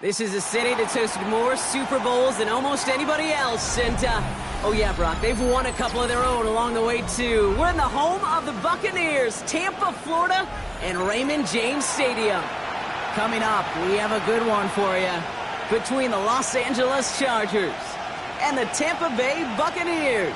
This is a city that's hosted more Super Bowls than almost anybody else. And, oh yeah, Brock, they've won a couple of their own along the way, too. We're in the home of the Buccaneers, Tampa, Florida, and Raymond James Stadium. Coming up, we have a good one for you between the Los Angeles Chargers and the Tampa Bay Buccaneers.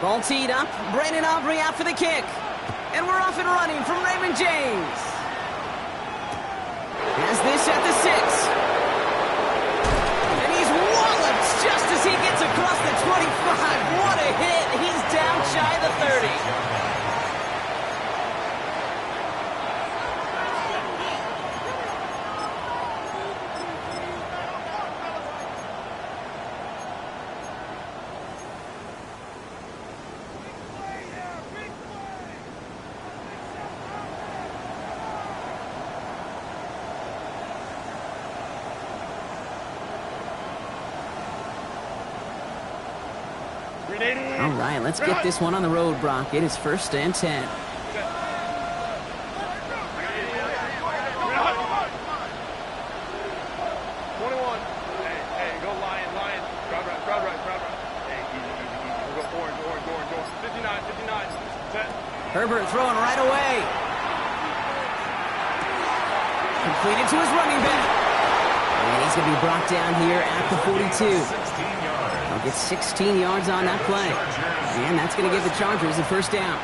Ball teed up, Brandon Aubrey out for the kick. And we're off and running from Raymond James. Has this at the 6. And he's walloped just as he gets across the 25. What a hit. He's down shy of the 30. All right, let's get this one on the road, Brock. It is 1st and 10. 21. Hey, go Lion. Crowd right. Hey, easy. We'll go orange. 59. Set. Herbert throwing right away. Completed to his running back. And he's going to be brought down here at the 42. He'll get 16 yards on that play. And that's going to give the Chargers the first down.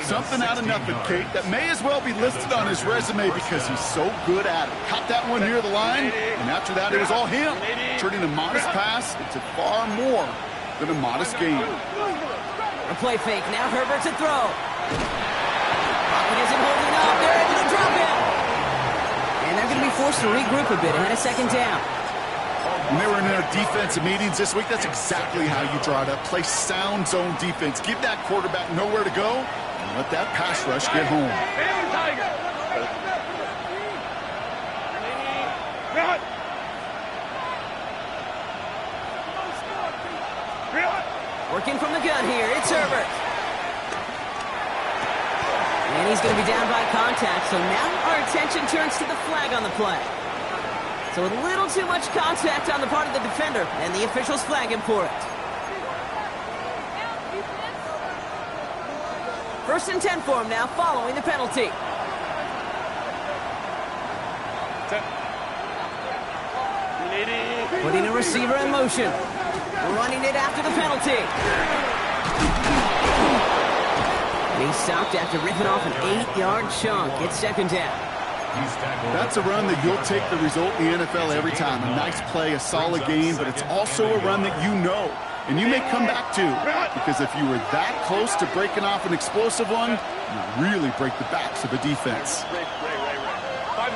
Something out of nothing, Kate, that may as well be listed on his resume because he's so good at it. Caught that one near the line, and after that, it was all him. Turning a modest pass into far more than a modest gain. A play fake. Now Herbert to throw. Pocket isn't holding up. They're able to drop him. And they're going to be forced to regroup a bit ahead of 2nd down. When they were in their defensive meetings this week, that's exactly how you draw it up. Play sound zone defense. Give that quarterback nowhere to go, and let that pass rush get home. Working from the gun here, it's Herbert. And he's going to be down by contact, so now our attention turns to the flag on the play. So a little too much contact on the part of the defender, and the officials flag him for it. 1st and 10 for him now, following the penalty. Putting a receiver in motion. Running it after the penalty. And he's stopped after ripping off an 8-yard chunk. It's 2nd down. That's a run that you'll take the result in the NFL every time. A nice play, a solid game, but it's also a run that you know, and you may come back to, because if you were that close to breaking off an explosive one, you really break the backs of a defense. 5-9.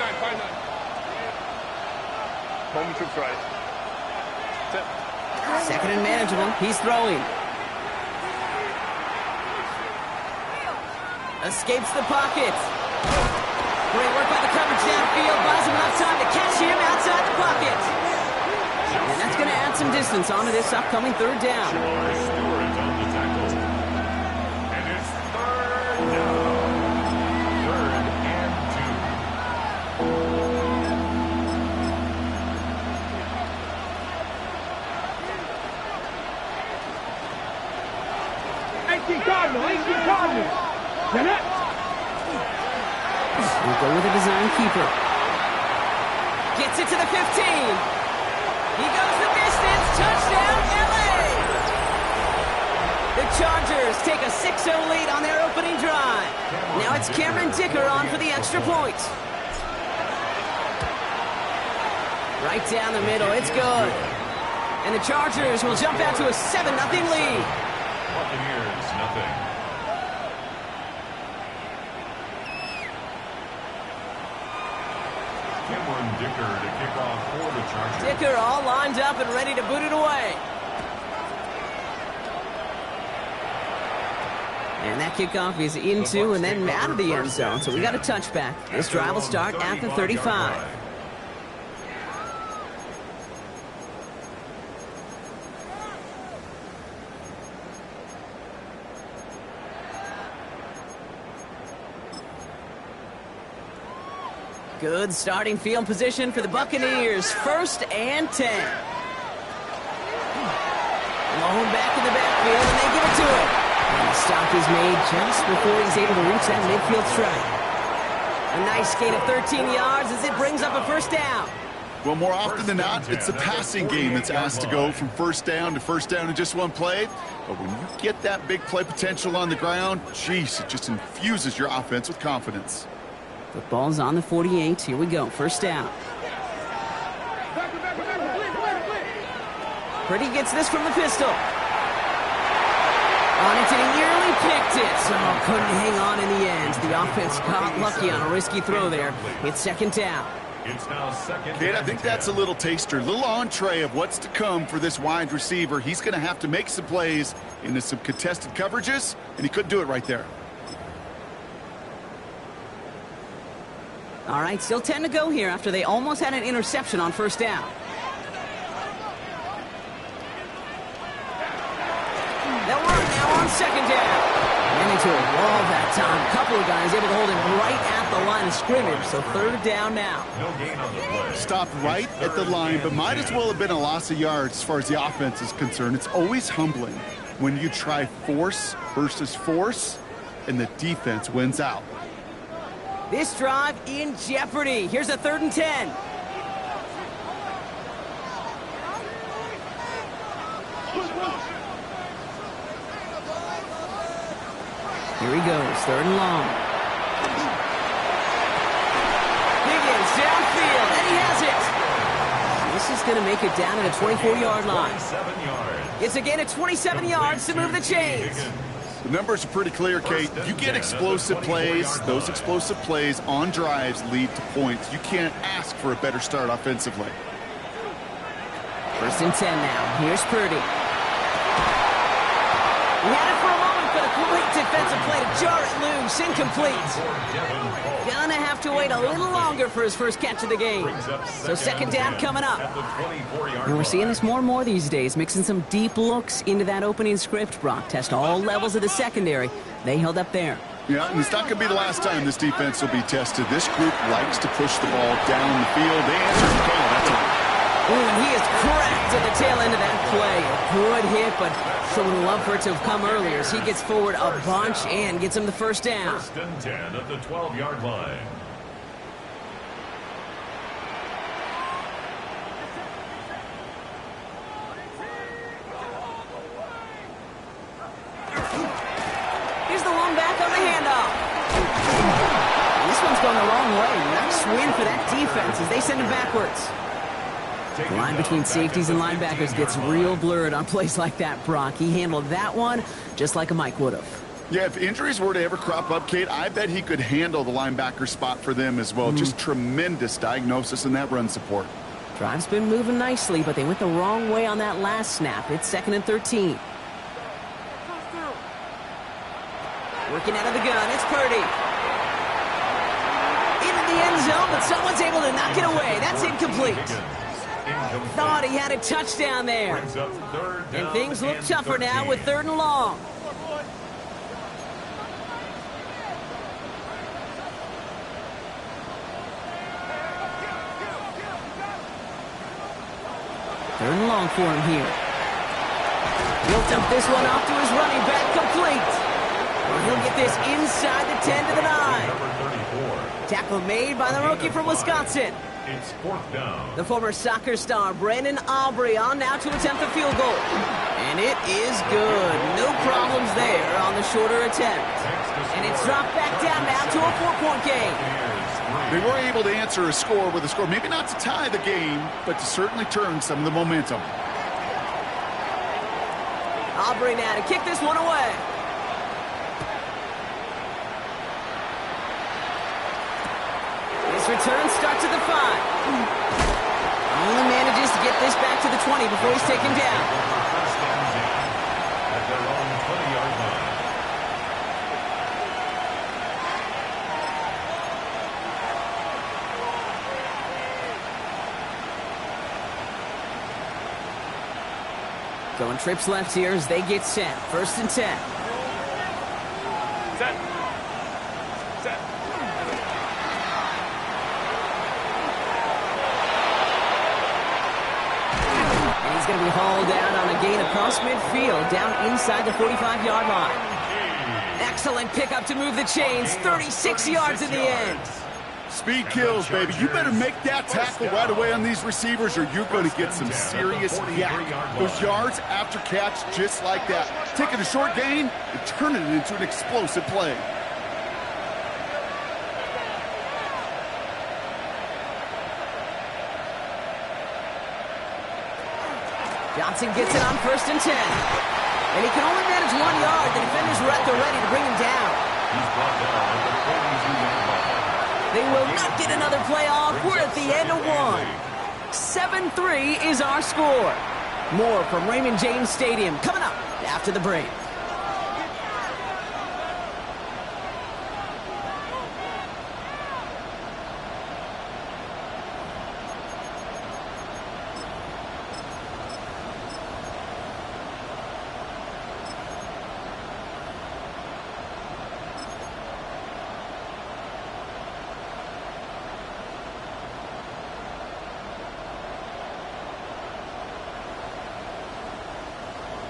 Home troops right. Set. 2nd and manageable. He's throwing. Escapes the pocket. Great work by the coverage downfield. Buys him enough time to catch him outside the pocket. And that's going to add some distance onto this upcoming 3rd down. And it's 3rd down. 3rd and 18 Cardinals. We'll go with a design keeper. Gets it to the 15. He goes the distance. Touchdown, LA! the Chargers take a 6-0 lead on their opening drive. Now it's Cameron Dicker on for the extra point. Right down the middle, it's good. And the Chargers will jump out to a 7-0 lead. Buccaneers, nothing. Cameron Dicker to kick off for the Chargers. Dicker all lined up and ready to boot it away. And that kickoff is into and then out of the end zone. So we got a touchback. This drive will start at the 35. Good starting field position for the Buccaneers. 1st and 10. Lone back in the backfield, and they give it to him. And the stop is made just before he's able to reach that midfield strike. A nice gain of 13 yards as it brings up a 1st down. Well, more often than not, it's a passing game that's asked to go from 1st down to 1st down in just one play. But when you get that big play potential on the ground, geez, it just infuses your offense with confidence. Football's on the 48. Here we go. 1st down. Purdy gets this from the pistol. On it, and he nearly picked it. So couldn't hang on in the end. The offense got lucky on a risky throw there. It's 2nd down. It's now 2nd. Kate, I think that's a little taster, a little entree of what's to come for this wide receiver. He's going to have to make some plays into some contested coverages, and he couldn't do it right there. All right, still 10 to go here after they almost had an interception on 1st down. They'll run now on 2nd down. And into a wall that time. A couple of guys able to hold him right at the line of scrimmage, so 3rd down now. No gain on the play. Stopped right at the line, but might as well have been a loss of yards as far as the offense is concerned. It's always humbling when you try force versus force, and the defense wins out. This drive in jeopardy. Here's a 3rd and 10. Here he goes, 3rd and long. Higgins downfield, and he has it. This is going to make it down at a 24-yard line. 27 yards. It's a gain of 27 yards to move the chains. The numbers are pretty clear, Kate. You get explosive plays. Those explosive plays on drives lead to points. You can't ask for a better start offensively. 1st and 10 now. Here's Purdy. He had it for a moment, but a great defensive play to jar it loose. Incomplete. Gonna have to wait a little longer for his first catch of the game. So 2nd down coming up. And we're seeing this more and more these days, mixing some deep looks into that opening script. Brock test all levels of the secondary. They held up there. Yeah, and it's not going to be the last time this defense will be tested. This group likes to push the ball down the field. They answer the call. That's all. Ooh, and he is cracked at the tail end of that play. A good hit, but sure would love for it to have come earlier. So he gets forward a bunch and gets him the 1st down. 1st and 10 at the 12-yard line. Here's the one back on the handoff. This one's going the wrong way. Nice win for that defense as they send him backwards. The line between safeties and linebackers gets real blurred on plays like that, Brock. He handled that one just like a Mike would have. Yeah, if injuries were to ever crop up, Kate, I bet he could handle the linebacker spot for them as well. Just tremendous diagnosis in that run support. Drive's been moving nicely, but they went the wrong way on that last snap. It's 2nd and 13. Working out of the gun, it's Purdy. Into the end zone, but someone's able to knock it away. That's incomplete. Thought he had a touchdown there. And things look tougher now with 3rd and long. Third and long for him here. He'll dump this one off to his running back, complete. Well, he'll get this inside the 10 to the 9. Tackle made by the rookie from Wisconsin. It's 4th down. The former soccer star, Brandon Aubrey, on now to attempt the field goal. And And it is good. No problems there on the shorter attempt. And it's dropped back down now to a 4-point game. They were able to answer a score with a score, maybe not to tie the game, but to certainly turn some of the momentum. Aubrey now to kick this one away. This return starts at the 5. Only manages to get this back to the 20 before he's taken down. First down at their own 20-yard line. Going trips left here as they get set. 1st and 10. Set. Set. And he's going to be hauled out on a gain across midfield, down inside the 45-yard line. Excellent pickup to move the chains. 36 yards in the end. Speed kills, baby. You better make that tackle right away on these receivers or you're going to get some serious yak. Those yards after catch just like that. Taking a short gain and turning it into an explosive play. Johnson gets it on 1st and 10. And he can only manage 1 yard. The defenders are at the ready to bring him down. He's brought down at the 42-yard line. They will not get another play off. We're at the end of 1. 7-3 is our score. More from Raymond James Stadium coming up after the break.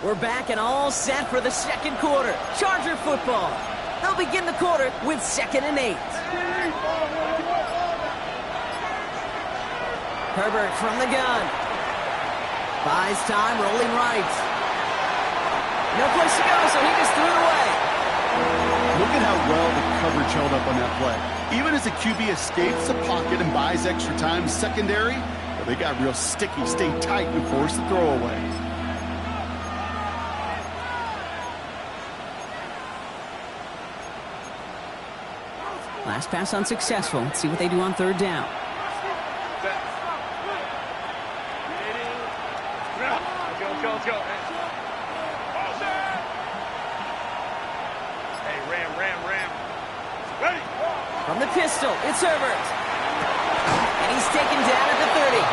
We're back and all set for the second quarter. Charger football. They'll begin the quarter with 2nd and 8. Herbert from the gun. Buys time, rolling right. No place to go, so he just threw it away. Look at how well the coverage held up on that play. Even as the QB escapes the pocket and buys extra time secondary, well, they got real sticky, stayed tight, and forced the throwaway. Last pass unsuccessful. Let's see what they do on 3rd down. Let's go. Hey, Ram. Ready? From the pistol, it's Herbert. And he's taken down at the 30.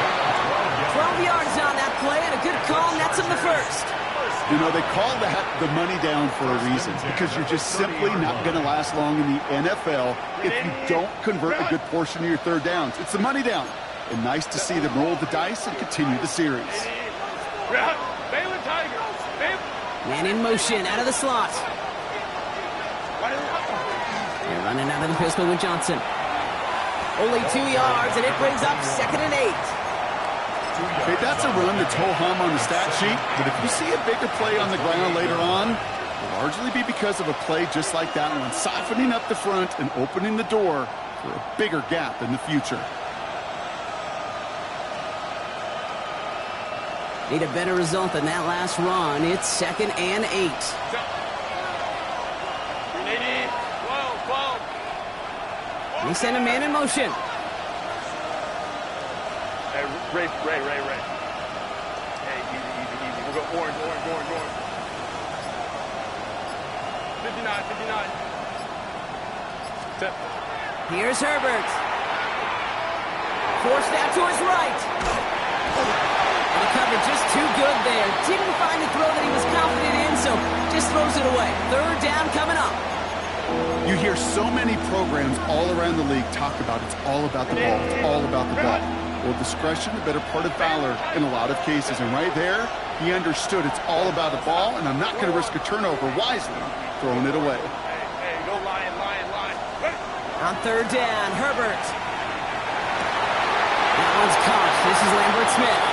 12 yards on that play, and a good call nets him the 1st. You know, they call that the money down for a reason, because you're just simply not going to last long in the NFL if you don't convert a good portion of your 3rd downs. It's the money down. And nice to see them roll the dice and continue the series. Man in motion, out of the slot. They're running out of the pistol with Johnson. Only 2 yards, and it brings up 2nd and 8. Okay, that's a run that's ho-hum on the stat sheet, but if you see a bigger play on the ground later on, it'll largely be because of a play just like that one, softening up the front and opening the door for a bigger gap in the future. Need a better result than that last run. It's 2nd and 8. They send a man in motion. Hey, Ray. Hey, easy. We'll go orange. 59. Set. Here's Herbert. Forced out to his right. And the coverage just too good there. Didn't find the throw that he was confident in, so just throws it away. 3rd down coming up. You hear so many programs all around the league talk about it's all about the ball. It's all about the ball. Well, discretion, the better part of valor in a lot of cases. And right there, he understood it's all about the ball, and I'm not going to risk a turnover wisely, throwing it away. Hey, go line. Ready? On 3rd down, Herbert. That one's caught. This is Lambert Smith.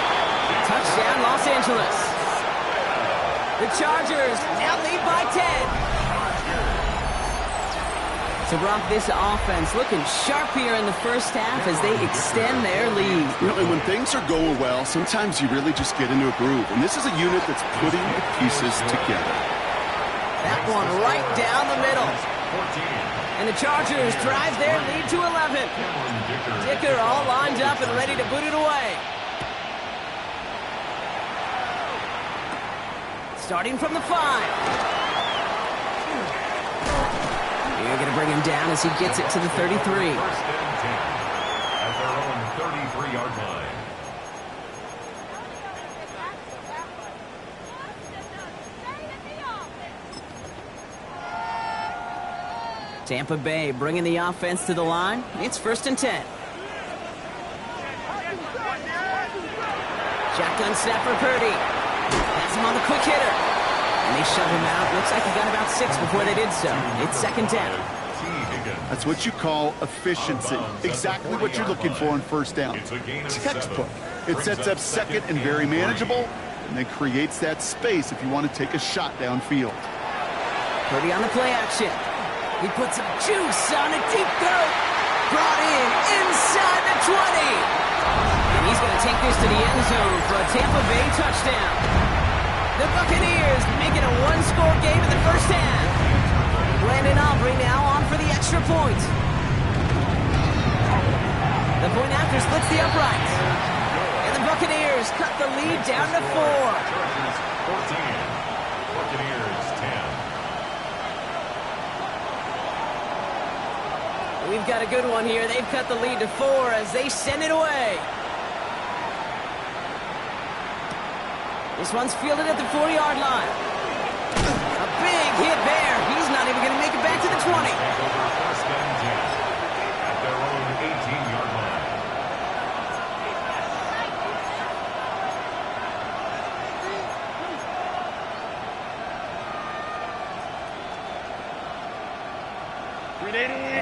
Touchdown, Los Angeles. The Chargers now lead by 10. So, Brock, this offense looking sharp here in the first half as they extend their lead. You know, and when things are going well, sometimes you really just get into a groove. And this is a unit that's putting the pieces together. That one right down the middle. And the Chargers drive their lead to 11. Dicker all lined up and ready to boot it away. Starting from the 5. You're going to bring him down as he gets it to the 33. First and 10 at their own 33-yard line. Tampa Bay bringing the offense to the line. It's first and 10. Shotgun snap for Purdy. Pass him on the quick hitter. And they shove him out. Looks like he got about 6 before they did so. It's second down. That's what you call efficiency. Exactly what you're looking for on first down. Textbook. It sets up second and very manageable, and then creates that space if you want to take a shot downfield. Purdy on the play action. He puts some juice on a deep throw. Brought in inside the 20. And he's going to take this to the end zone for a Tampa Bay touchdown. The Buccaneers making a one-score game in the first half. Brandon Aubrey now on for the extra point. The point after splits the uprights. And the Buccaneers cut the lead down to 4. Chargers 14, Buccaneers 10. We've got a good one here. They've cut the lead to 4 as they send it away. This one's fielded at the 40-yard line. A big hit there. He's not even going to make it back to the 20. First and 10 at their own 18-yard line.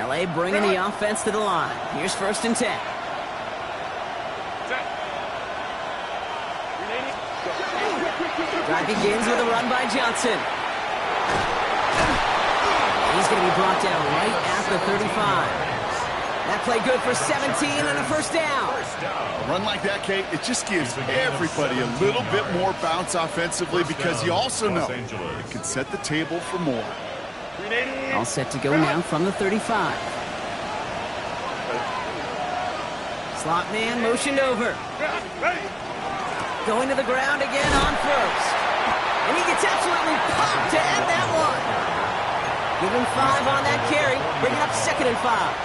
LA bringing the offense to the line. Here's first and 10. Drive begins with a run by Johnson. He's going to be brought down right at the 35. That play good for 17 and a first down. A run like that, Kate, it just gives everybody a little bit more bounce offensively because you also know it can set the table for more. All set to go now from the 35. Slot man motioned over. Going to the ground again on first. And he gets absolutely popped to end that one. Give him 5 on that carry. Bring it up second and 5.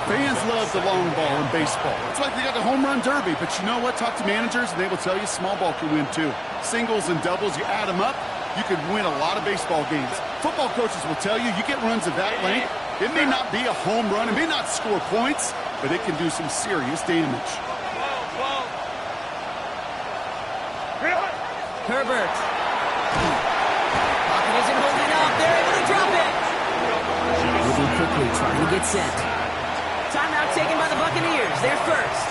Fans love the long ball in baseball. It's like they got the home run derby. But you know what? Talk to managers and they will tell you small ball can win too. Singles and doubles, you add them up, you could win a lot of baseball games. Football coaches will tell you get runs of that length. It may not be a home run. It may not score points, but it can do some serious damage. Herbert. Pocket isn't holding up. They're able to drop it. Moving quickly, trying to get set. Timeout taken by the Buccaneers. They're first.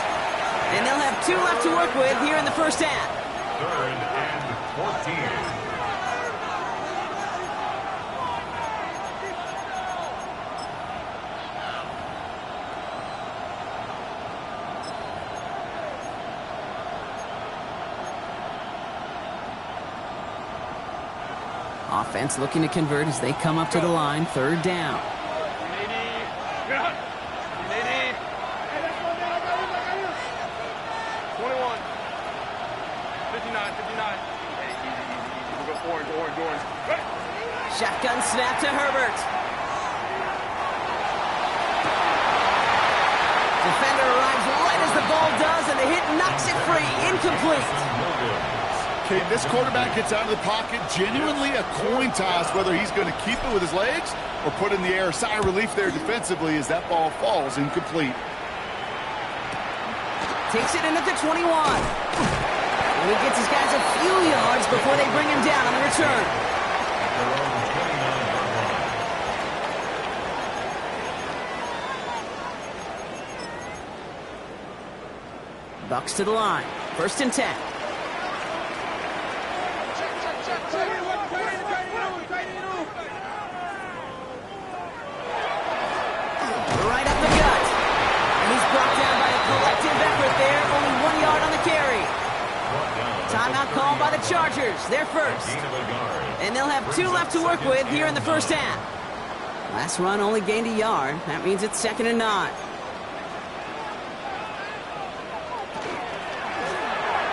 And they'll have 2 left to work with here in the first half. Third and 14. Offense looking to convert as they come up to the line. Third down. 21. 59. Hey, easy. We'll go orange. Shotgun snap to Herbert. Defender arrives right as the ball does, and the hit knocks it free. Incomplete. Okay, this quarterback gets out of the pocket, genuinely a coin toss whether he's going to keep it with his legs or put in the air. Sigh of relief there defensively as that ball falls incomplete. Takes it in at the 21. And he gets his guys a few yards before they bring him down on the return. Bucks to the line. First and 10. Timeout called by the Chargers. They're first. And they'll have 2 left to work with here in the first half. Last run only gained a yard. That means it's 2nd and 9.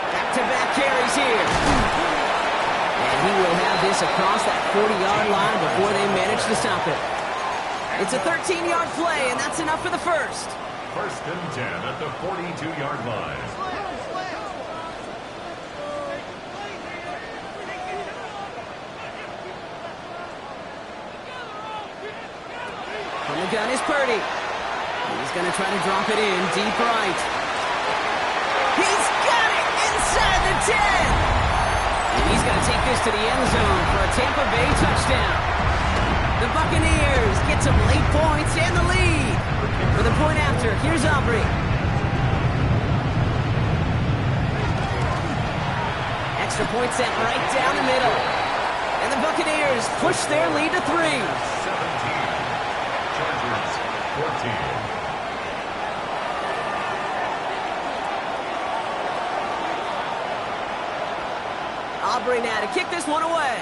Back-to-back carries here. And he will have this across that 40-yard line before they manage to stop it. It's a 13-yard play, and that's enough for the first. 1st and 10 at the 42-yard line. From the gun is Purdy. He's going to try to drop it in deep right. He's got it inside the 10. And he's going to take this to the end zone for a Tampa Bay touchdown. The Buccaneers get some late points and the lead. For the point after, here's Aubrey. Extra point set right down the middle. And the Buccaneers push their lead to 3. 17. Chargers 14. Aubrey now to kick this one away.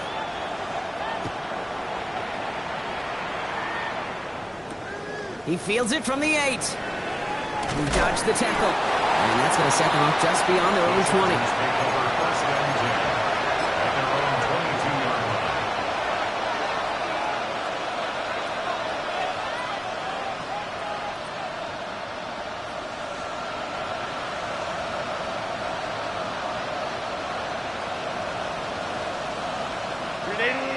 He fields it from the 8. He dodged the tackle. And that's going to set them up just beyond their own 20.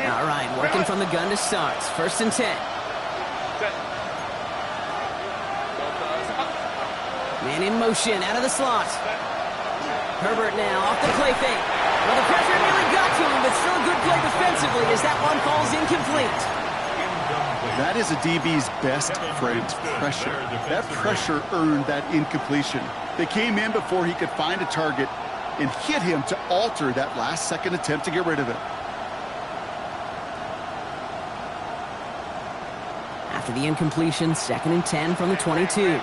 All right, working from the gun to start. 1st and 10. Man in motion, out of the slot. Herbert now off the play fake. Well, the pressure nearly got to him, but still a good play defensively as that one falls incomplete. That is a DB's best friend, pressure. That pressure earned that incompletion. They came in before he could find a target and hit him to alter that last-second attempt to get rid of it. After the incompletion, 2nd and 10 from the 22.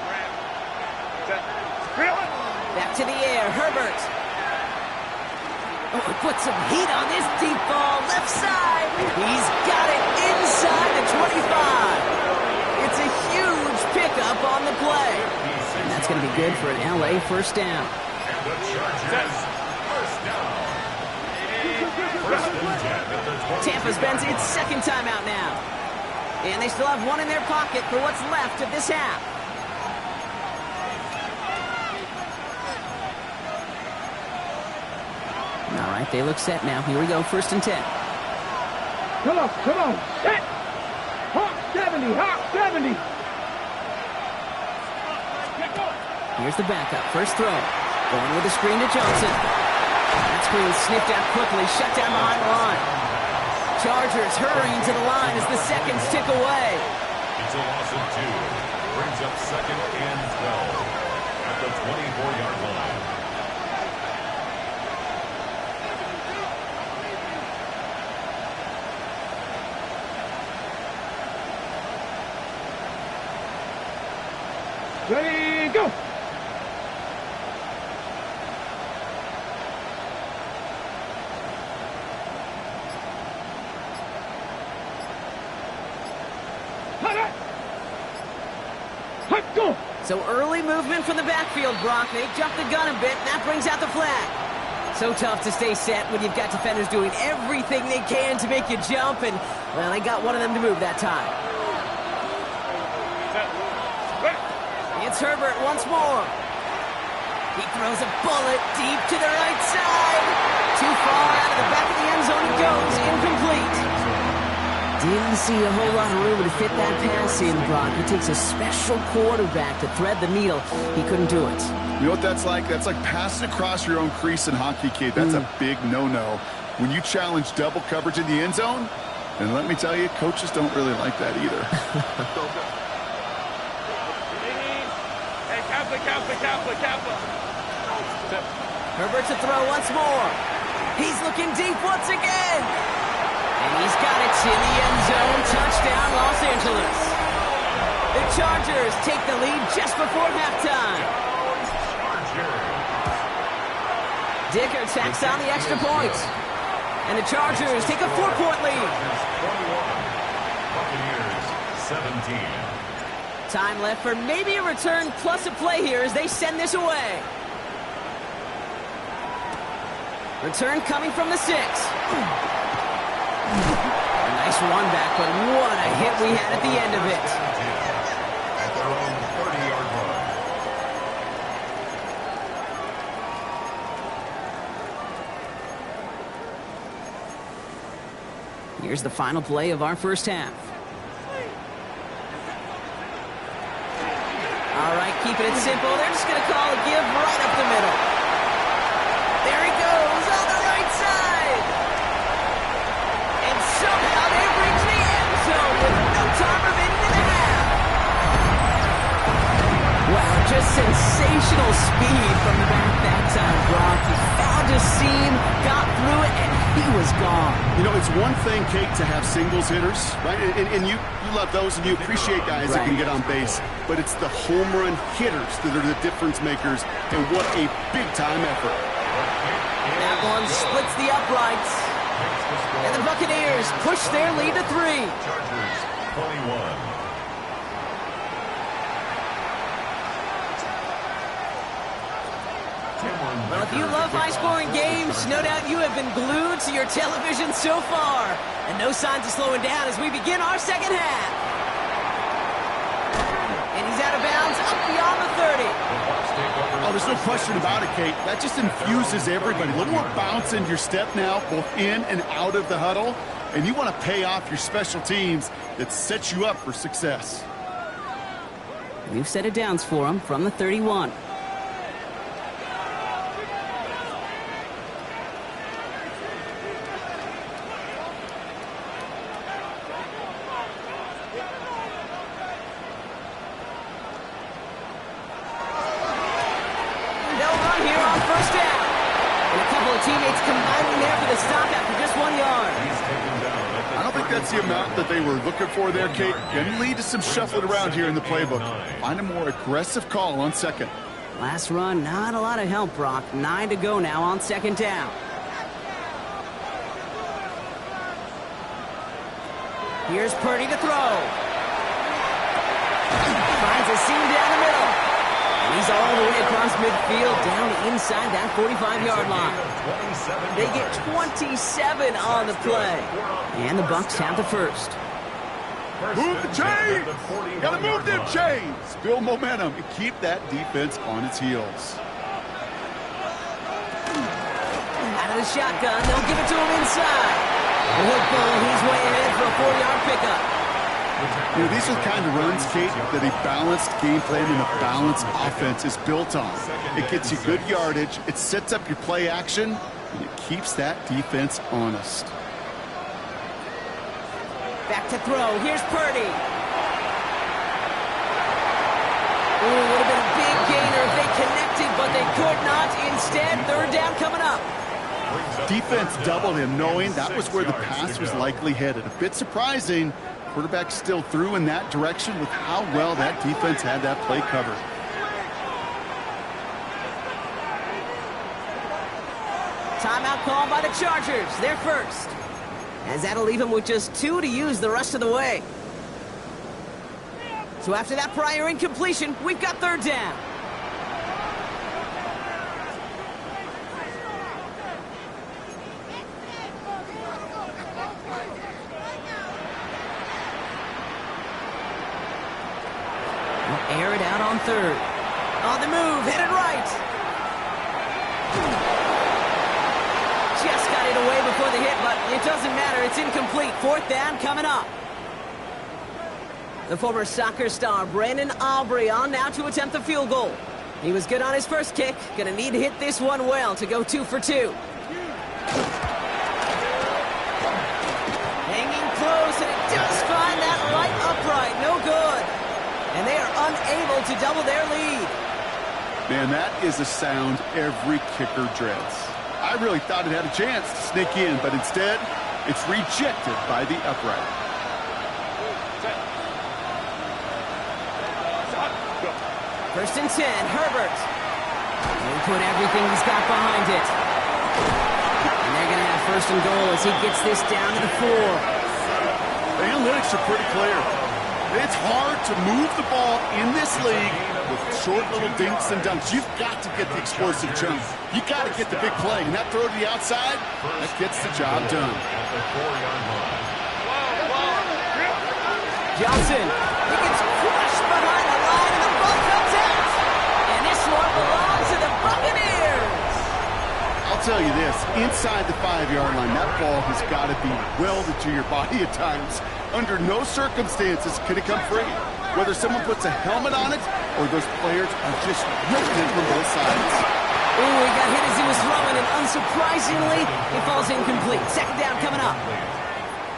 Back to the air, Herbert. Oh, he put some heat on this deep ball, left side. He's got it inside the 25. It's a huge pickup on the play. And that's going to be good for an LA first down. And the Chargers first down. First and 10 at the 20. Tampa spends its 2nd timeout now. And they still have 1 in their pocket for what's left of this half. All right, they look set now. Here we go, 1st and 10. Come on, set! Hawk 70, Hawk 70! Here's the backup, first throw. Going with the screen to Johnson. That screen snipped out quickly, shut down behind the line. Chargers hurrying to the line as the seconds tick away. It's a loss of 2. Brings up 2nd and 12 at the 24-yard line. Ready, go! Go! So early movement from the backfield, Brock. They jumped the gun a bit, and that brings out the flag. So tough to stay set when you've got defenders doing everything they can to make you jump, and, well, they got one of them to move that time. It's Herbert once more. He throws a bullet deep to the right side. Too far out of the back of the end zone it goes, incomplete. Didn't see a whole lot of room to fit that pass in, Brock. It takes a special quarterback to thread the needle. He couldn't do it. You know what that's like? That's like passing across your own crease in hockey, kid. That's a big no-no. When you challenge double coverage in the end zone, and let me tell you, coaches don't really like that either. Kappa. Herbert to throw once more. He's looking deep once again. And he's got it in the end zone. Touchdown, Los Angeles. The Chargers take the lead just before halftime. Dicker tacks on the extra point. And the Chargers take a 4-point lead. 21. Buccaneers 17. Time left for maybe a return plus a play here as they send this away. Return coming from the 6. A nice run back, but what a hit we had at the end of it. At their own 30-yard line. Here's the final play of our first half. All right, keeping it simple. They're just going to call a give right up the middle. There he goes on the right side. And somehow they reach the end zone with no time remaining in the half. Wow, just sensational speed from the back that time, Brock. He found a seam, got through it, and he was gone. You know, it's one thing, Kate, to have singles hitters, right? And you love those, and you appreciate guys that can get on base. But it's the home run hitters that are the difference makers, and what a big-time effort. That one splits the uprights. And the Buccaneers push their lead to 3. Chargers 21. Well, if you love high-scoring games, no doubt you have been glued to your television so far. And no signs of slowing down as we begin our second half. And he's out of bounds up beyond the 30. Oh, there's no question about it, Kate. That just infuses everybody. A little more bounce in your step now, both in and out of the huddle. And you want to pay off your special teams that sets you up for success. We've set it downs for him from the 31. Teammates combining there for the stop after just 1 yard. I don't think that's the amount that they were looking for there, Kate. Can lead to some shuffling around here in the playbook. Find a more aggressive call on second. Last run, not a lot of help, Brock. 9 to go now on second down. Here's Purdy to throw. Finds a seam down the middle. He's all the way across midfield, down inside that 45-yard line. They get 27 on the play. And the Bucs have the first. Move the chains! Gotta move them chains! Build momentum and keep that defense on its heels. Out of the shotgun, they'll give it to him inside. He'll pull, he's way ahead for a 4-yard pickup. You know, these are the kind of runs, Kate, that a balanced game plan and a balanced offense is built on. It gets you good yardage, it sets up your play action, and it keeps that defense honest. Back to throw. Here's Purdy. Ooh, would have been a big gainer if they connected, but they could not. Instead, third down coming up. Defense doubled him, knowing that was where the pass was likely headed. A bit surprising. Quarterback still threw in that direction with how well that defense had that play covered. Timeout called by the Chargers. They're first. As that'll leave them with just 2 to use the rest of the way. So after that prior incompletion, we've got third down. Air it out on third. On the move, headed right. Just got it away before the hit, but it doesn't matter. It's incomplete. Fourth down coming up. The former soccer star, Brandon Aubrey, on now to attempt the field goal. He was good on his first kick. Gonna need to hit this one well to go 2 for 2. Hanging close, and it does find that right upright. No good. And they are unable to double their lead. Man, that is a sound every kicker dreads. I really thought it had a chance to sneak in, but instead, it's rejected by the upright. First and 10, Herbert. He'll put everything he's got behind it. And they're going to have first and goal as he gets this down to the 4. The analytics are pretty clear. It's hard to move the ball in this league with short little dinks and dunks. You've got to get the explosive jump. You've got to get the big play. And that throw to the outside, that gets the job done. Johnson, he gets crushed behind the line, and the ball comes out. And this one belongs to the Buccaneers. I'll tell you this, inside the 5-yard line, that ball has got to be welded to your body at times. Under no circumstances can it come free. Whether someone puts a helmet on it or those players are just ripped in from both sides. Ooh, he got hit as he was throwing, and unsurprisingly, he falls incomplete. Second down coming up.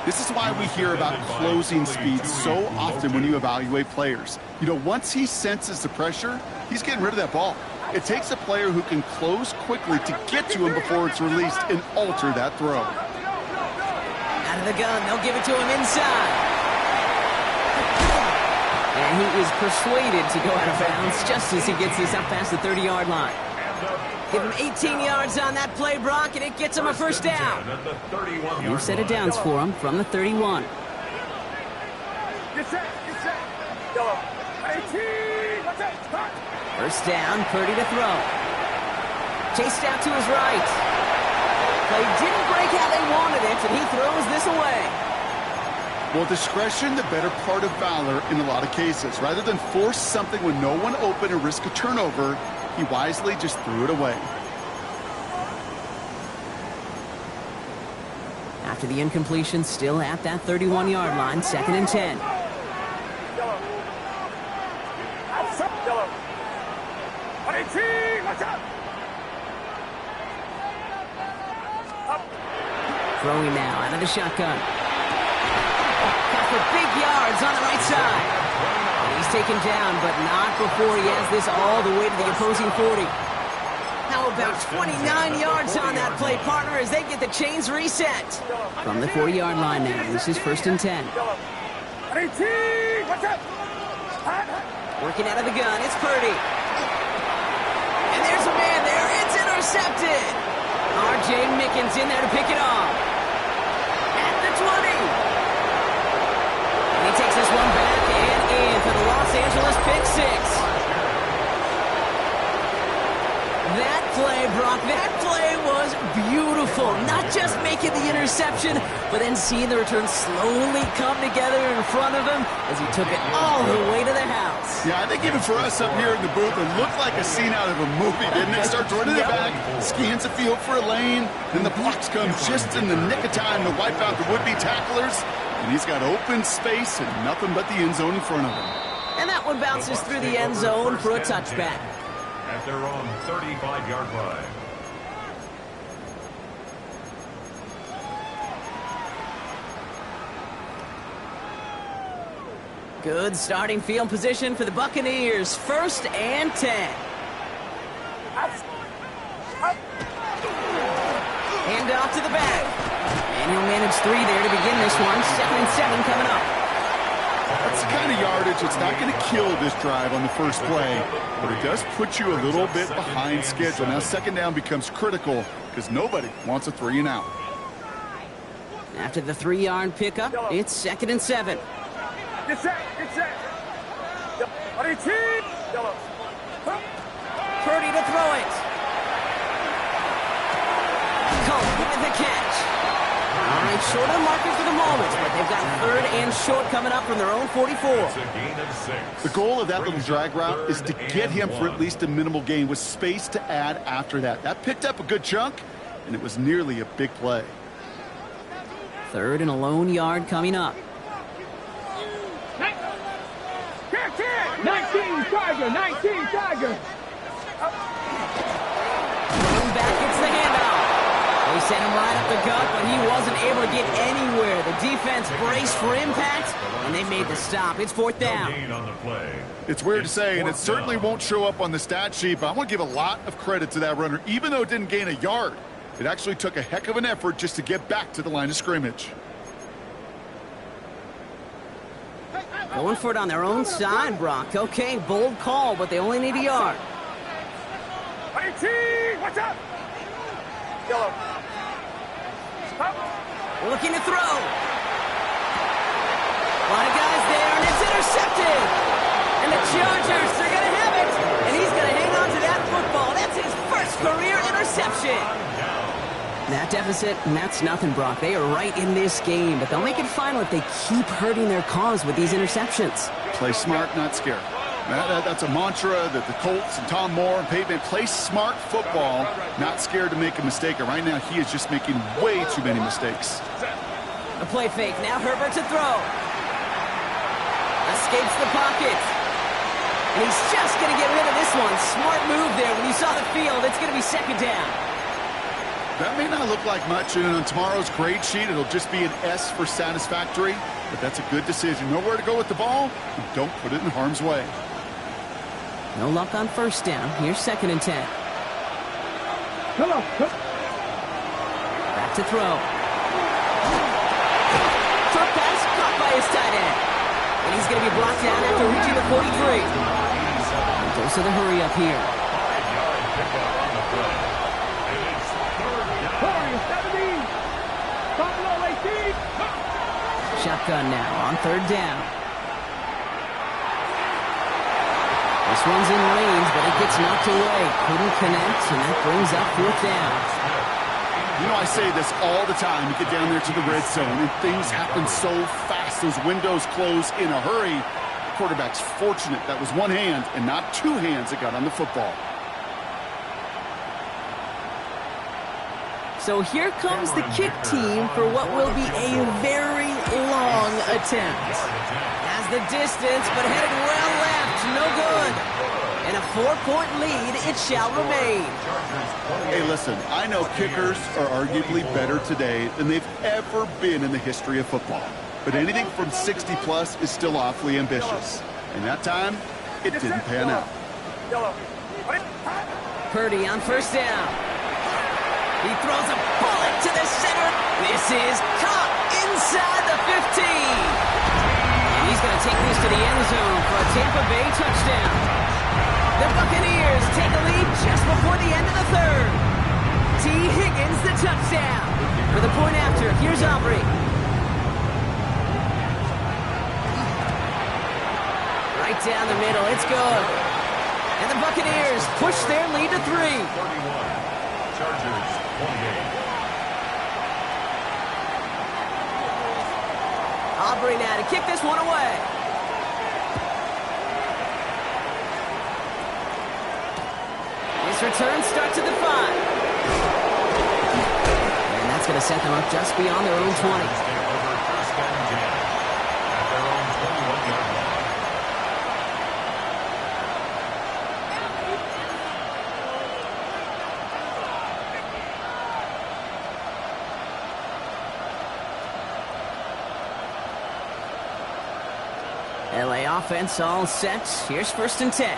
This is why we hear about closing speed so often when you evaluate players. You know, once he senses the pressure, he's getting rid of that ball. It takes a player who can close quickly to get to him before it's released and alter that throw. Out of the gun, they'll give it to him inside. And he is persuaded to go out of bounds just as he gets this up past the 30-yard line. Give him 18 yards on that play, Brock, and it gets him a first down. New set of downs for him from the 31. First down, Purdy to throw. Chased out to his right. Play didn't break how they wanted it, and he throws this away. Well, discretion, the better part of valor in a lot of cases. Rather than force something when no one open and risk a turnover, he wisely just threw it away. After the incompletion, still at that 31-yard line, 2nd and 10. Throwing now out of the shotgun. Got for big yards on the right side. And he's taken down, but not before he has this all the way to the opposing 40. How about 29 yards on that play, partner, as they get the chains reset? From the 40-yard line now, this is 1st and 10. Working out of the gun, it's Purdy. And there's a man there, it's intercepted. R.J. Mickens in there to pick it off. At the 20. And he takes this one back and in for the Los Angeles pick six. That play, Brock, that play was beautiful. Not just making the interception, but then seeing the return slowly come together in front of him as he took it all the way to the house. Yeah, I think even for us up here in the booth, it looked like a scene out of a movie, didn't it? Starts running it back, scans the field for a lane, then the blocks come just in the nick of time to wipe out the would-be tacklers, and he's got open space and nothing but the end zone in front of him. And that one bounces through the end zone for a touchback. At their own 35-yard line. Good starting field position for the Buccaneers. 1st and 10. Hand off to the back. And he'll manage 3 there to begin this one. 2nd and 7 coming up. That's the kind of yardage that's not going to kill this drive on the first play, but it does put you a little bit behind schedule. Now 2nd down becomes critical because nobody wants a 3 and out. After the 3-yard pickup, it's 2nd and 7. Get set. Purdy to throw it. Colt with the catch. All right, short on marker for the moment, but they've got 3rd and short coming up from their own 44. It's a gain of 6. The goal of that little drag route is to get him for at least a minimal gain with space to add after that. That picked up a good chunk, and it was nearly a big play. 3rd and a lone yard coming up. 19 Tiger. Running back gets the handoff. They sent him right up the gut, but he wasn't able to get anywhere. The defense braced for impact, and they made the stop. It's 4th down. On the play. It's weird to say, and it certainly won't show up on the stat sheet, but I want to give a lot of credit to that runner. Even though it didn't gain a yard, it actually took a heck of an effort just to get back to the line of scrimmage. Going for it on their own side, Brock. Okay, bold call, but they only need a yard. Watch out! Yellow. Looking to throw. A lot of guys there, and it's intercepted. And the Chargers are going to have it. And he's going to hang on to that football. That's his first career interception. That deficit, and that's nothing, Brock. They are right in this game, but they'll make it final if they keep hurting their cause with these interceptions. Play smart, not scared. That's a mantra that the Colts and Tom Moore and Peyton play smart football, not scared to make a mistake. And right now, he is just making way too many mistakes. A play fake. Now Herbert to throw. Escapes the pocket. And he's just going to get rid of this one. Smart move there. When you saw the field, it's going to be second down. That may not look like much, and on tomorrow's grade sheet, it'll just be an S for satisfactory, but that's a good decision. Know where to go with the ball, and don't put it in harm's way. No luck on first down. Here's 2nd and 10. Back to throw. Short pass caught by his tight end. And he's going to be brought down after reaching the 43. Goes to the hurry up here. Shotgun now on 3rd down. This one's in range, but it gets knocked away. Couldn't connect, and that brings up 4th down. You know, I say this all the time. You get down there to the red zone, and things happen so fast. Those windows close in a hurry. The quarterback's fortunate that was one hand and not two hands that got on the football. So here comes the kick team for what will be a very long attempt. Has the distance, but headed well left. No good. And a 4-point lead, it shall remain. Hey, listen, I know kickers are arguably better today than they've ever been in the history of football. But anything from 60-plus is still awfully ambitious. And that time, it didn't pan out. Purdy on 1st down. He throws a bullet to the center. This is caught inside the 15. And he's going to take this to the end zone for a Tampa Bay touchdown. The Buccaneers take a lead just before the end of the 3rd. T. Higgins, the touchdown. For the point after, here's Aubrey. Right down the middle, it's good. And the Buccaneers push their lead to 3. 31. Chargers, 28. Aubrey now to kick this one away. This return starts at the 5. And that's going to set them up just beyond their own 20. LA offense all set. Here's 1st and 10.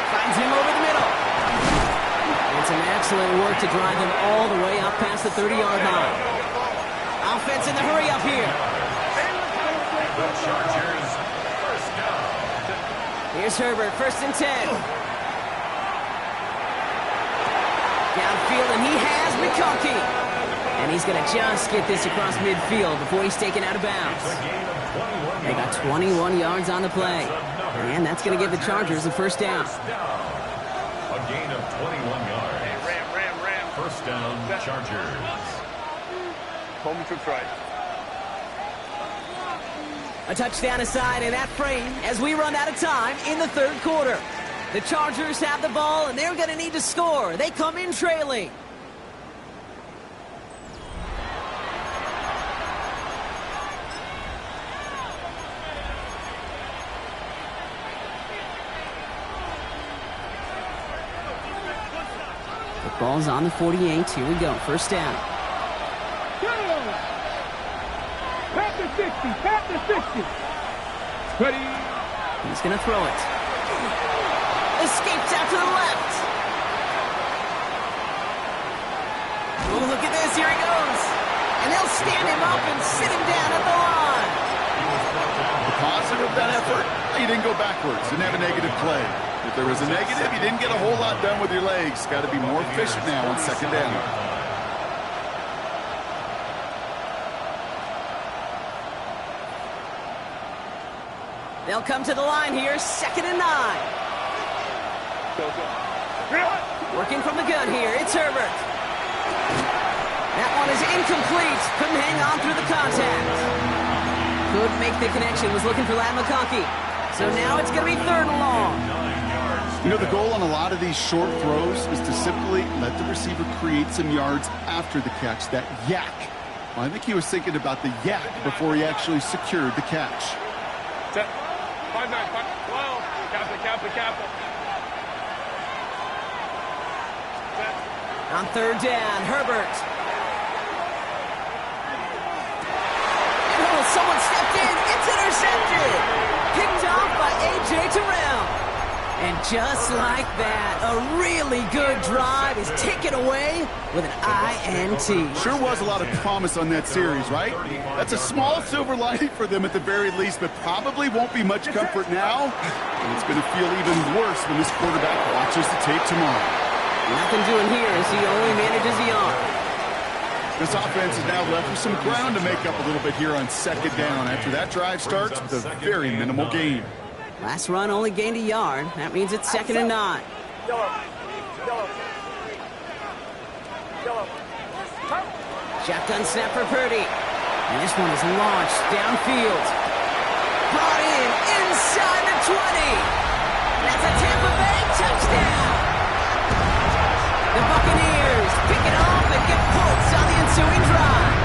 Finds him over the middle. And some excellent work to drive him all the way up past the 30-yard line. Offense in the hurry up here. Here's Herbert, 1st and 10. Downfield, and he has McConkey. And he's going to just get this across midfield before he's taken out of bounds. They got 21 yards on the play. And that's going to give the Chargers a 1st down. A gain of 21 yards. Ram. 1st down, Chargers. Home to try. A touchdown aside in that frame as we run out of time in the 3rd quarter. The Chargers have the ball, and they're going to need to score. They come in trailing. Ball's on the 48. Here we go. 1st down. Pat the 60. Ready. He's going to throw it. Escapes out to the left. Oh, look at this. Here he goes. And they'll stand him up and sit him down at the line. The positive of that effort, he didn't go backwards, didn't have a negative play. If there was a negative, you didn't get a whole lot done with your legs. Got to be more efficient now on second down. They'll come to the line here, 2nd and 9. Working from the gun here, it's Herbert. That one is incomplete. Couldn't hang on through the contact. Couldn't make the connection, was looking for Lad McConkey. So now it's going to be 3rd and long. You know, the goal on a lot of these short throws is to simply let the receiver create some yards after the catch, that yak. Well, I think he was thinking about the yak before he actually secured the catch. 5-9, 12. Kappa. On 3rd down, Herbert. Oh, someone stepped in. It's intercepted. Picked off by A.J. Terrell. And just like that, a really good drive is taken away with an INT. Sure was a lot of promise on that series, right? That's a small silver lining for them at the very least, but probably won't be much comfort now. And it's going to feel even worse when this quarterback watches the tape tomorrow. Nothing doing here as he only manages the arm. This offense is now left with some ground to make up a little bit here on 2nd down after that drive starts with a very minimal gain. Last run only gained a yard. That means it's 2nd and 9. Shotgun snap for Purdy. And this one is launched downfield. Brought in inside the 20. That's a Tampa Bay touchdown. The Buccaneers pick it off and get points on the ensuing drive.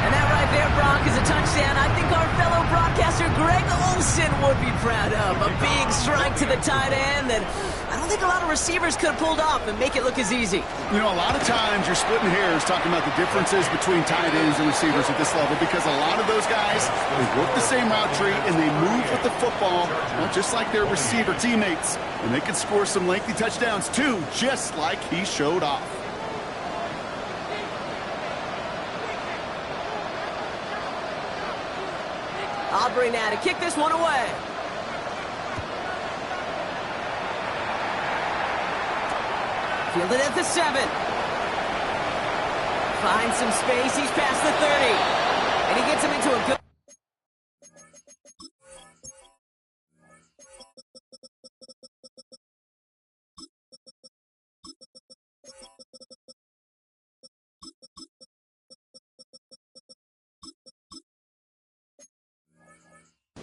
And that right there, Brock, is a touchdown I think our fellow broadcaster Greg Olsen would be proud of. A big strike to the tight end that I don't think a lot of receivers could have pulled off and make it look as easy. You know, a lot of times you're splitting hairs talking about the differences between tight ends and receivers at this level because a lot of those guys, they work the same route tree and they move with the football, well, just like their receiver teammates. And they can score some lengthy touchdowns too, just like he showed off. Aubrey now to kick this one away. Fielded at the 7. Finds some space. He's past the 30. And he gets him into a good...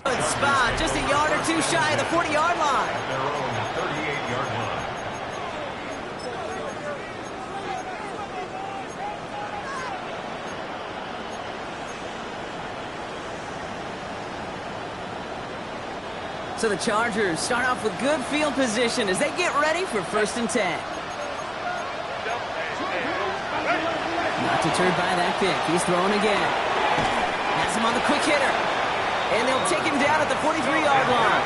good spot. Just a yard or two shy of the 40-yard line. Their own 38-yard line. So the Chargers start off with good field position as they get ready for 1st and 10. Not deterred by that pick. He's throwing again. Has him on the quick hitter. And they'll take him down at the 43-yard line.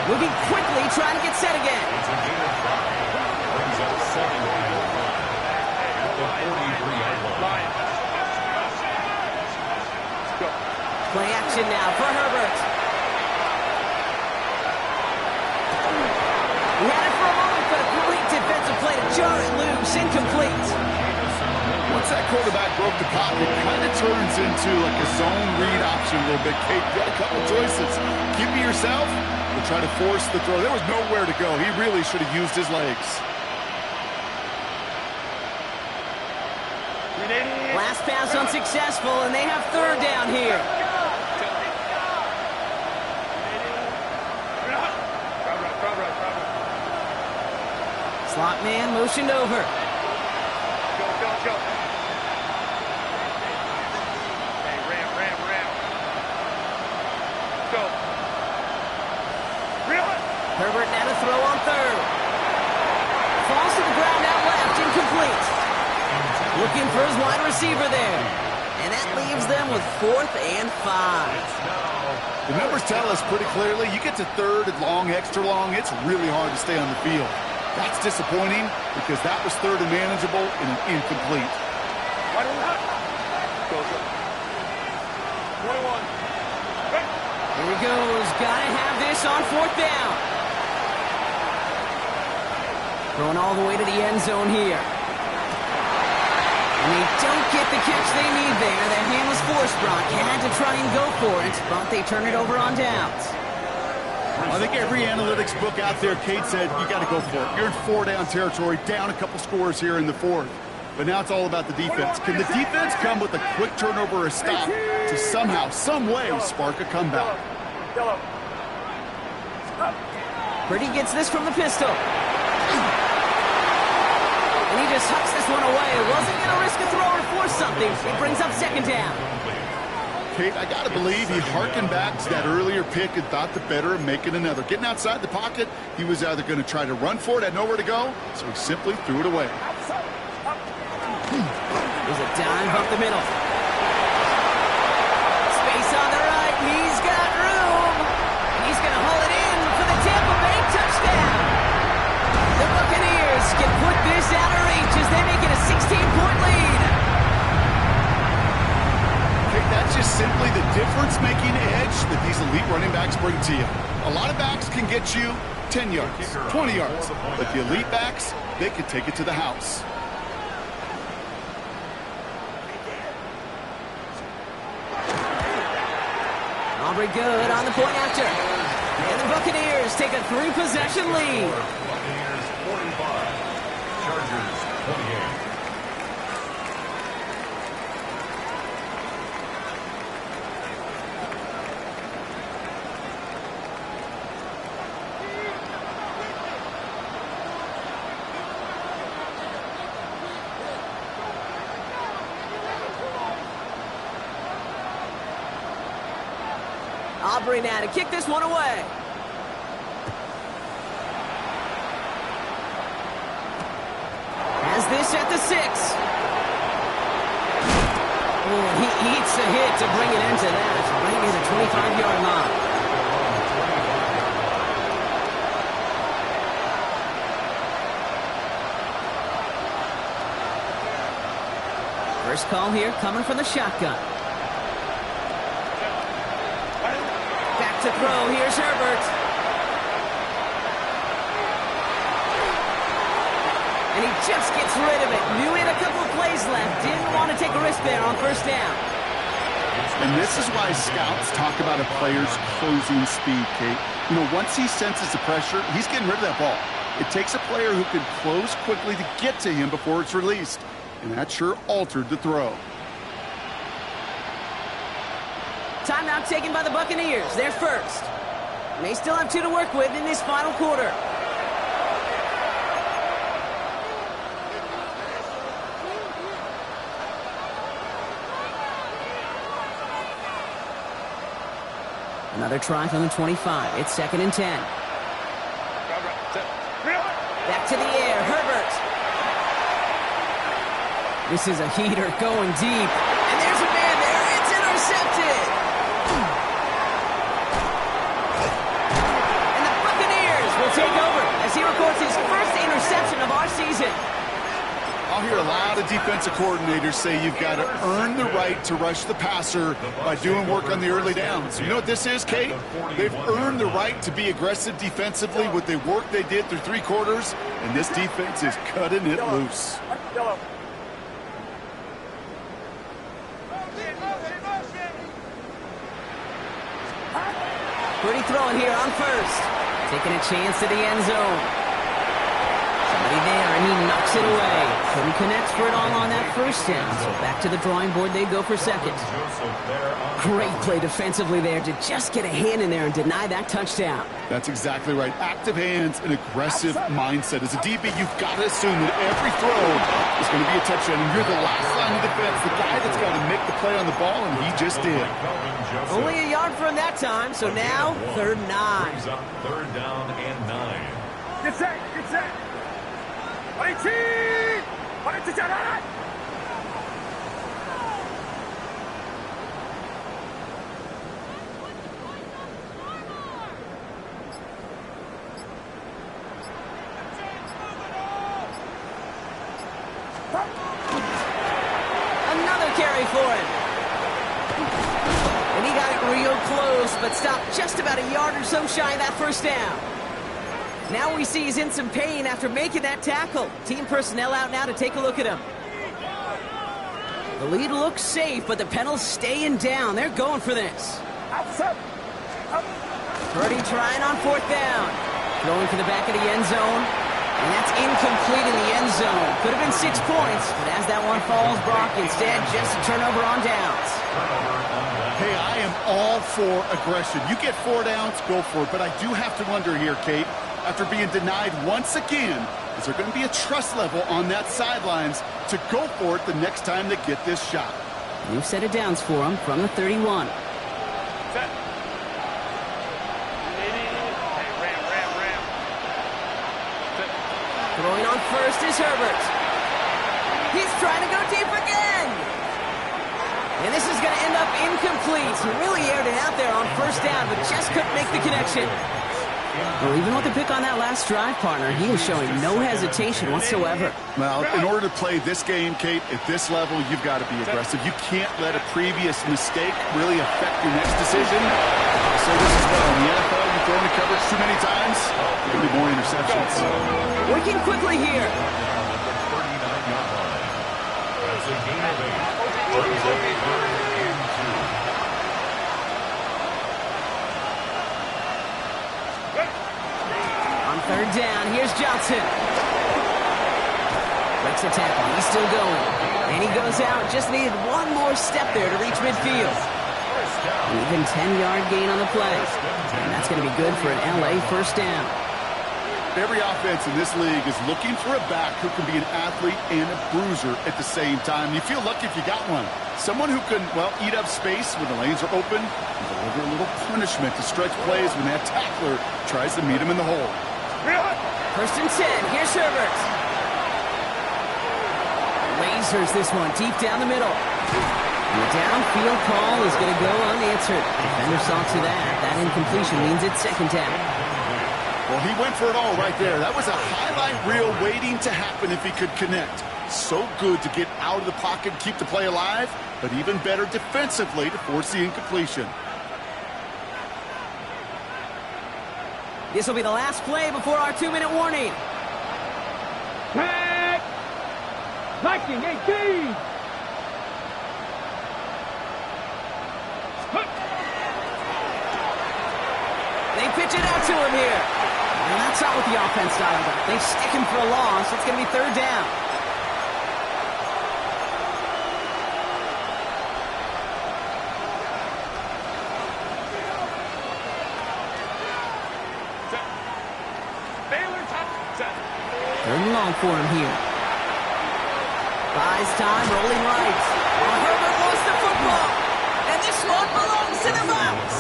Moving quickly, trying to get set again. It's a gain of 5. Brings up 7 at the 43-yard line. Play action now for Herbert. He had it for a moment, but a great defensive play to jar it loose. Incomplete. Once that quarterback broke the pocket, it kind of turns into like a zone read option a little bit. Kate, you got a couple choices. Keep it yourself or try to force the throw. There was nowhere to go. He really should have used his legs. Last pass unsuccessful, and they have 3rd down here. Slot man motioned over. Go. Hey, ram. Go. Herbert now to throw on 3rd. Falls to the ground out left, incomplete. Looking for his wide receiver there. And that leaves them with 4th and 5. The numbers tell us pretty clearly, you get to 3rd and long, extra long, it's really hard to stay on the field. That's disappointing because that was 3rd and manageable and an incomplete. 21. Here he goes. Gotta have this on 4th down. Throwing all the way to the end zone here. And they don't get the catch they need there. That hand was forced, Brock. Had to try and go for it, but they turn it over on downs. I think every analytics book out there, Kate said, you got to go for it. You're in 4-down territory, down a couple scores here in the 4th. But now it's all about the defense. Can the defense come with a quick turnover or a stop to somehow, some way, spark a comeback? Purdy gets this from the pistol. And he just hucks this one away. Wasn't going to risk a throw or force something. It brings up 2nd down. Kate, I got to believe he harkened back to that earlier pick and thought the better of making another. Getting outside the pocket, he was either going to try to run for it, had nowhere to go, so he simply threw it away. There's a dive up the middle. Space on the right. He's got room. He's going to haul it in for the Tampa Bay touchdown. The Buccaneers can put this out of reach as they make it a 16-point lead. Okay, that's just simply the difference-making edge that these elite running backs bring to you. A lot of backs can get you 10 yards, 20 yards, but the elite backs, they can take it to the house. Aubrey good on the point after. And the Buccaneers take a 3-possession lead. Buccaneers 45, Chargers 28. Aubrey now to kick this one away. Has this at the 6. Oh, he eats a hit to bring it into that. Right near the 25-yard line. First call here coming from the shotgun. To throw, here's Herbert. And he just gets rid of it. Knew he had a couple of plays left. Didn't want to take a risk there on 1st down. And this is why scouts talk about a player's closing speed, Kate. You know, once he senses the pressure, he's getting rid of that ball. It takes a player who can close quickly to get to him before it's released. And that sure altered the throw. Timeout taken by the Buccaneers. They're first. And they still have 2 to work with in this final quarter. Another try from the 25. It's 2nd and 10. Back to the air. Herbert. This is a heater going deep. And there's a man there. It's intercepted. Take over as he records his first interception of our season. I'll hear a lot of defensive coordinators say you've got to earn the right to rush the passer by doing work on the early downs. You know what this is, Kate? They've earned the right to be aggressive defensively with the work they did through 3 quarters, and this defense is cutting it loose. Pretty throwing here on 1st. Taking a chance to the end zone. Somebody there, and he knocks it away. Couldn't connect for it all on that 1st down, so back to the drawing board they go for 2nd. Great play defensively there to just get a hand in there and deny that touchdown. That's exactly right. Active hands and aggressive mindset. As a DB, you've got to assume that every throw is going to be a touchdown, and you're the last line of defense, the guy that's got to make the play on the ball, and he just did. Only a yard from that time, so now 3rd and 9. 3rd down and 9. Get set, get set. Another carry for him. And he got it real close, but stopped just about a yard or so shy of that first down. Now we see he's in some pain after making that tackle. Team personnel out now to take a look at him. The lead looks safe, but the penalty's staying down. They're going for this. Purdy trying on fourth down. Throwing for the back of the end zone. And that's incomplete in the end zone. Could have been 6 points, but as that one falls, Brock, instead just a turnover on downs. Hey, I am all for aggression. You get 4 downs, go for it. But I do have to wonder here, Kate, after being denied once again, is there going to be a trust level on that sidelines to go for it the next time they get this shot? New set of downs for him from the 31. Set. Throwing on first is Herbert. He's trying to go deep again. And this is going to end up incomplete. He really aired it out there on first down, but just couldn't make the connection. Well, even with the pick on that last drive, partner, he was showing no hesitation whatsoever. Well, in order to play this game, Kate, at this level, you've got to be aggressive. You can't let a previous mistake really affect your next decision. So this is well. In the NFL, you throw into coverage too many times, there'll be more interceptions. Working quickly here. That's a gain of 8. Brings up 3rd and 2. On third down, here's Johnson. Breaks the tackle. He's still going. And he goes out. Just needed one more step there to reach midfield. An even 10-yard gain on the play. And that's going to be good for an LA first down. Every offense in this league is looking for a back who can be an athlete and a bruiser at the same time. You feel lucky if you got one. Someone who can, well, eat up space when the lanes are open and deliver a little punishment to stretch plays when that tackler tries to meet him in the hole. First and 10. Here's Herbert. Lasers this one deep down the middle. And the downfield call is going to go unanswered. Defender saw to that. That incompletion means it's second down. Well, he went for it all right there. That was a highlight reel waiting to happen if he could connect. So good to get out of the pocket and keep the play alive, but even better defensively to force the incompletion. This will be the last play before our 2-minute warning. Tag! Liking 18! They pitch it out to him here. And that's not what the offense dialed up. They stick him for a loss. It's going to be third down. Third and long for him here. Buys time, rolling right. Herbert wants the football. And this one belongs to the Bucs.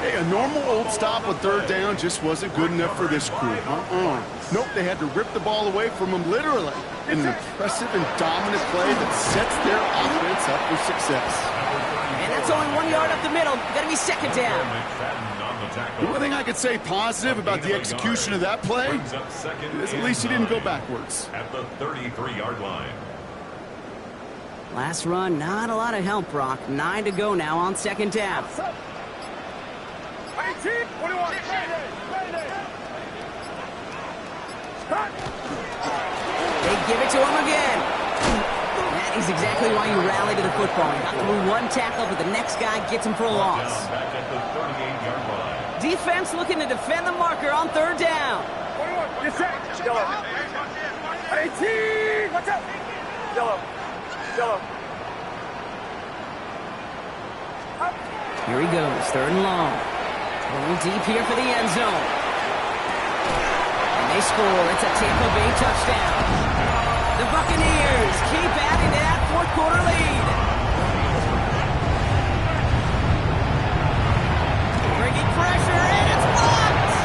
Hey, a normal old stop on third down just wasn't good enough for this crew. Nope, they had to rip the ball away from him literally in an impressive and dominant play that sets their offense up for success. And that's only 1 yard up the middle. Got to be second down. The one thing I could say positive about the execution of that play is at least he didn't go backwards. At the 33-yard line. Last run, not a lot of help, Brock. 9 to go now on second down. They give it to him again. That is exactly why you rally to the football. You got through one tackle, but the next guy gets him for a loss. Back at the 38-yard line. Defense looking to defend the marker on third down. Yes, sir. Yellow. 18. Watch out. Yellow. Yellow. Here he goes, third and long. Going deep here for the end zone. And they score. It's a Tampa Bay touchdown. The Buccaneers keep adding to that fourth quarter lead. Bringing pressure, and it's blocked.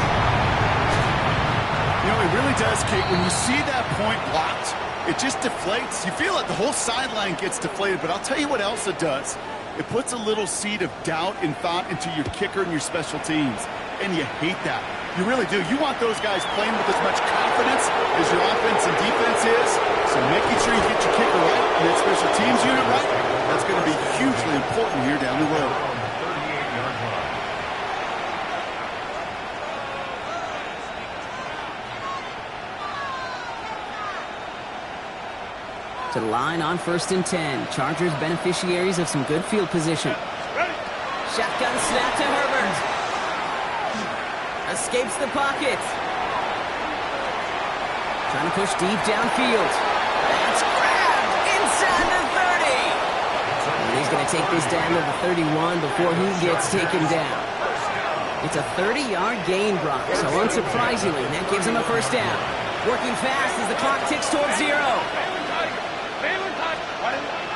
You know, it really does, Kate. When you see that point blocked, it just deflates. You feel like the whole sideline gets deflated, but I'll tell you what else it does. It puts a little seed of doubt and thought into your kicker and your special teams, and you hate that. You really do. You want those guys playing with as much confidence as your offense and defense is, so making sure you get your kicker right and that special teams unit right, that's going to be hugely important here down the road. To the line on 1st and 10. Chargers beneficiaries of some good field position. Shotgun snap to Herbert. Escapes the pocket. Trying to push deep downfield. That's grabbed inside the 30. And he's going to take this down to the 31 before he gets taken down. It's a 30-yard gain, Brock, so unsurprisingly, that gives him a first down. Working fast as the clock ticks towards 0.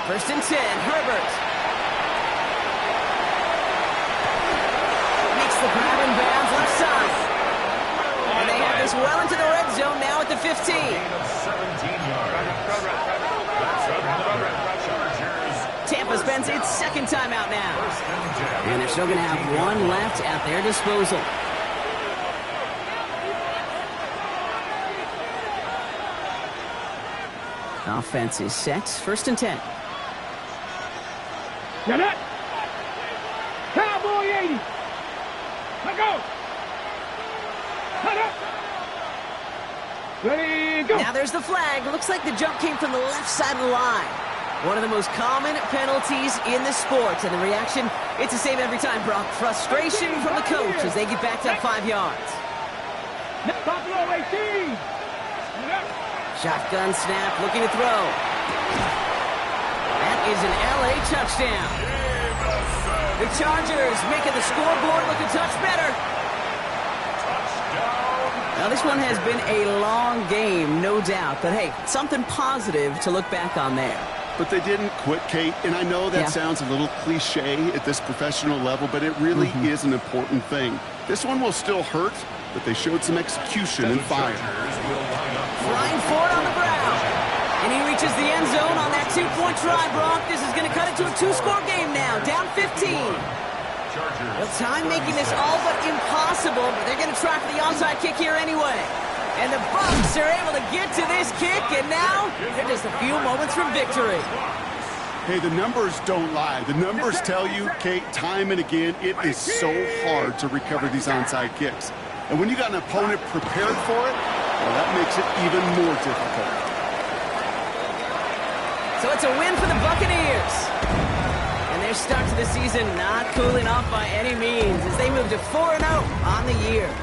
1st and 10, Herbert. Makes the grab in bounds left side. And they have this well into the red zone now at the 15. 17 yards. Tampa spends its second timeout now. And they're still going to have one left at their disposal. Offense is set. 1st and 10. Get it. Cowboy 80. Let go. Cut up. Ready, go. Now there's the flag. Looks like the jump came from the left side of the line. One of the most common penalties in the sport. And the reaction, it's the same every time, Brock. Frustration from the coach as they get backed up 5 yards. Buffalo 18. Shotgun snap, looking to throw. That is an LA touchdown. The Chargers making the scoreboard look a touch better. Now this one has been a long game, no doubt. But hey, something positive to look back on there. But they didn't quit, Kate, and I know that sounds a little cliche at this professional level, but it really is an important thing. This one will still hurt, but they showed some execution and fire. Flying forward on the ground. And he reaches the end zone on that 2-point try, Brock. This is going to cut it to a 2-score game now, down 15. Well, time making this all but impossible, but they're going to try for the onside kick here anyway. And the Bucs are able to get to this kick, and now they're just a few moments from victory. Hey, the numbers don't lie. The numbers tell you, Kate, time and again, it is so hard to recover these onside kicks. And when you got an opponent prepared for it, well, that makes it even more difficult. So it's a win for the Buccaneers. And their start to the season not cooling off by any means as they move to 4-0 on the year.